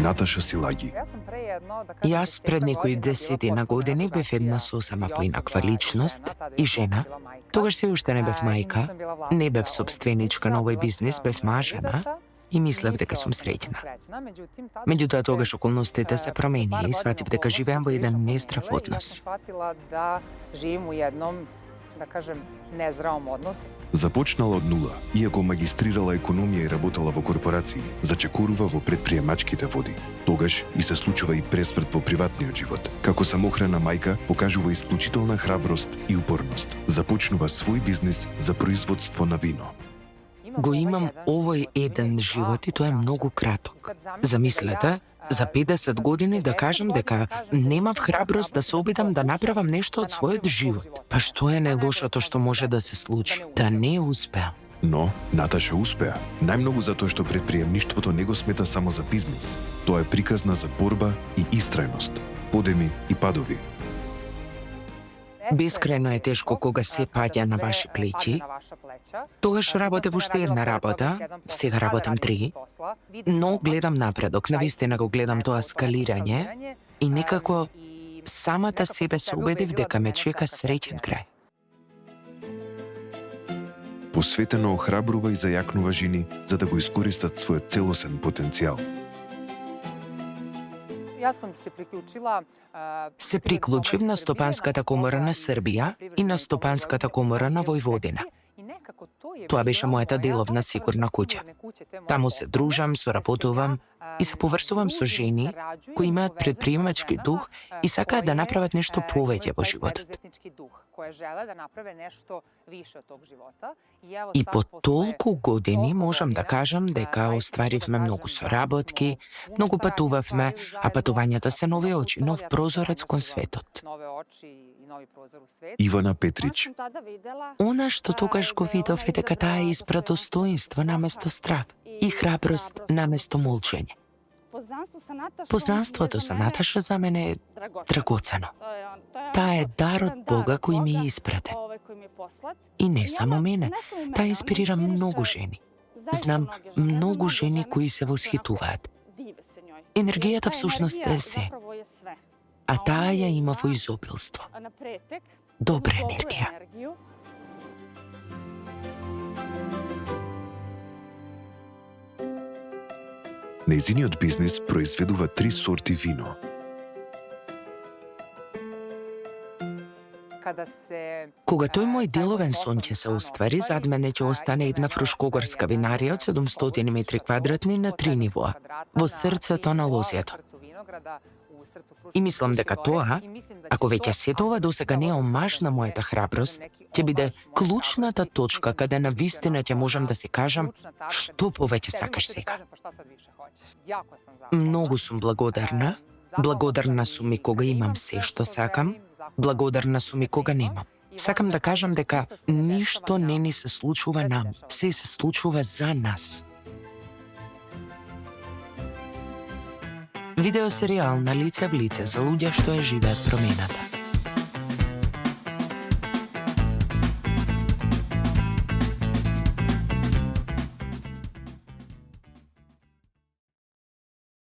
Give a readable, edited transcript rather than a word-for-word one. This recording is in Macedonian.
Наташа Силаги. Јас пред некои 10 години бев една сосема поинаква личност и жена. Тогаш се уште не бев мајка, не бев собственичка на овој бизнис, бев мажена и мислев дека сум среќна. Меѓутоа тогаш околностите се промени и сватив дека живеам во еден нездрав однос. Започнала од нула, иако магистрирала економија и работела во корпорации, зачекорува во предприемачките води. Тогаш и се случува и пресврт во приватниот живот. Како самохрана мајка, покажува исклучителна храброст и упорност. Започнува свој бизнис за производство на вино. Го имам овој еден живот и тоа е многу краток. Замислете, за 50 години да кажам дека немав храброст да се обидам да направам нешто од својот живот. Па што е најлошото што може да се случи? Да не успеам. Но Наташа успеа, најмногу затоа што предприемништвото не го смета само за бизнис. Тоа е приказна за борба и истрајност, подеми и падови. Бескрајно е тешко кога се паѓа на ваши плеќи. Тогаш работев уште една работа, сега работам 3, но гледам напредок, навистина го гледам тоа скалирање и некако самата себе се убедив дека ме чека среќен крај. Посветено охрабрува и зајакнува жени за да го искористат својот целосен потенцијал. Се приклучив на Стопанската комора на Србија и на Стопанската комора на Војводина. Тоа беше мојата деловна сигурна куќа. Таму се дружам, соработувам и се поврзувам со жени кои имаат предприемачки дух и сакаат да направат нешто повеќе во животот. И по толку години можам да кажам дека остваривме многу соработки, многу патувавме, а патувањата се нови очи, нов прозорец кон светот. Ивана Петрич. Она што тогаш го видов е дека таа е испра достоинство наместо страв и храброст наместо молчење. Познанството со Наташа за мене е драгоцено. Таа е дар од Бога кој ми испратен. И не само мене, таа инспирира многу жени. Знам многу жени кои се восхитуваат. Енергијата всушност е се, а таа ја има во изобилство. Добра енергија. Нејзиниот бизнис произведува 3 сорти вино. Кога тој мој деловен сон ќе се оствари, зад мене ќе остане една фрушкогорска винарија од 700 метри квадратни на 3 нивоа, во срцето на Лозјето. И мислам дека тоа, ако веќе сето ова досега не е омаж на мојата храброст, ќе биде клучната точка каде на вистина ќе можам да се кажам што повеќе сакаш сега. Многу сум благодарна. Благодарна сум и кога имам се што сакам. Благодарна сум и кога немам. Сакам да кажам дека ништо не ни се случува нам, се случува за нас. Видеосеријал на лице в лице за луѓе што ја живеат промената.